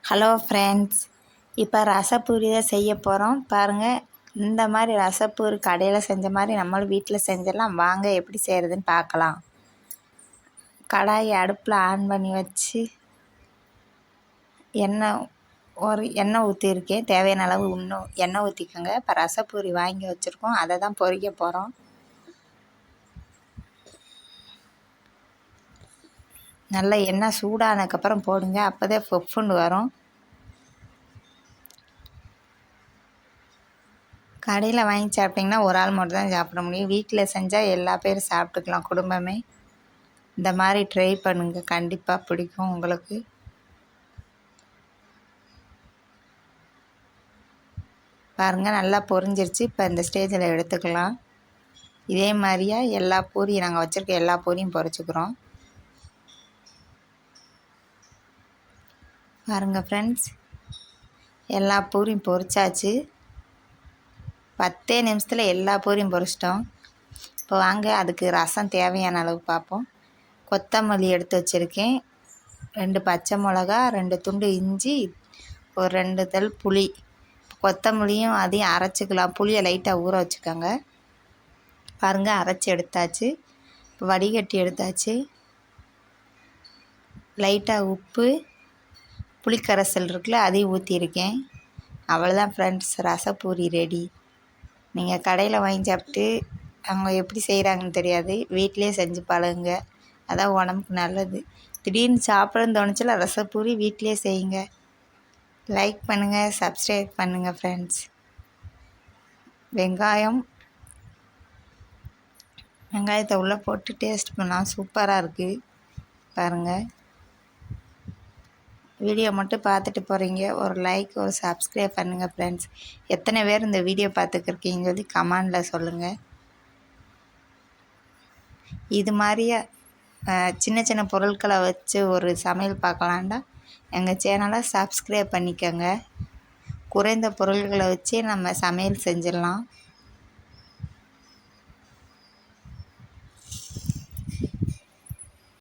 Hello friends, இப்போ ரசப்பூரி தான் செய்ய போகிறோம். பாருங்கள், இந்த மாதிரி ரசப்பூரி கடையில் செஞ்ச மாதிரி நம்மளும் வீட்டில் செஞ்சிடலாம். வாங்க எப்படி செய்கிறதுன்னு பார்க்கலாம். கடாயை அடுப்பில் ஆன் பண்ணி வச்சு எண்ணெய் ஊற்றிருக்கேன். தேவையான அளவு இன்னும் எண்ணெய் ஊற்றிக்கோங்க. இப்போ ரசப்பூரி வாங்கி வச்சுருக்கோம், அதை தான் பொரிக்க போகிறோம். நல்லா எண்ணெய் சூடானதுக்கப்புறம் போடுங்க, அப்போ தான் பொஃப்னு வரும். கடையில் வாங்கி சாப்பிட்டிங்கன்னா ஒரு ஆள் மட்டும் தான் சாப்பிட முடியும். வீட்டில் செஞ்சால் எல்லா பேரும் சாப்பிட்டுக்கலாம், குடும்பமே. இந்த மாதிரி ட்ரை பண்ணுங்கள், கண்டிப்பாக பிடிக்கும் உங்களுக்கு. பாருங்கள், நல்லா பொரிஞ்சிருச்சு. இப்போ இந்த ஸ்டேஜில் எடுத்துக்கலாம். இதே மாதிரியா எல்லா பூரியும் நாங்கள் வச்சுருக்க எல்லா பூரியும் பொரிச்சுக்கிறோம். பாருங்கள் ஃப்ரெண்ட்ஸ், எல்லா பூரியும் பொரிச்சாச்சு. 10 நிமிஷத்தில் எல்லா பூரியும் பொரிச்சிட்டோம். இப்போ வாங்க அதுக்கு ரசம் தேவையான அளவு பார்ப்போம். கொத்தமல்லி எடுத்து வச்சுருக்கேன், 2 பச்சை மிளகா, 2 துண்டு இஞ்சி, ஒரு 2 தள் புளி. கொத்தமல்லியும் அதையும் அரைச்சிக்கலாம். புளியை லைட்டாக ஊற வச்சுக்கோங்க. பாருங்கள், அரைச்சி எடுத்தாச்சு. இப்போ வடிகட்டி எடுத்தாச்சு. லைட்டாக உப்பு, புளிக்கரைசல் இருக்குல்ல, அதையும் ஊற்றிருக்கேன். அவ்வளோதான் ஃப்ரெண்ட்ஸ், ரசப்பூரி ரெடி. நீங்கள் கடையில் வாங்கி சாப்பிட்டு அவங்க எப்படி செய்கிறாங்கன்னு தெரியாது, வீட்டிலே செஞ்சு பழகுங்க. அதான் உடம்புக்கு நல்லது. திடீர்னு சாப்பிட்றன்னு தோணுச்சுல, ரசப்பூரி வீட்டிலே செய்யுங்க. லைக் பண்ணுங்கள், சப்ஸ்கிரைப் பண்ணுங்கள் ஃப்ரெண்ட்ஸ். வெங்காயத்தை உள்ளே போட்டு டேஸ்ட் பண்ணால் சூப்பராக இருக்குது. பாருங்கள், வீடியோ மட்டும் பார்த்துட்டு போகிறீங்க, ஒரு லைக் ஒரு சப்ஸ்கிரைப் பண்ணுங்கள் ஃப்ரெண்ட்ஸ். எத்தனை பேர் இந்த வீடியோ பார்த்துக்கிருக்கீங்கன்னு சொல்லி கமெண்டில் சொல்லுங்கள். இது மாதிரியே சின்ன சின்ன பொருட்களை வச்சு ஒரு சமையல் பார்க்கலான்டா எங்கள் சேனலை சப்ஸ்கிரைப் பண்ணிக்கோங்க. குறைந்த பொருள்களை வச்சே நம்ம சமையல் செஞ்சிடலாம்.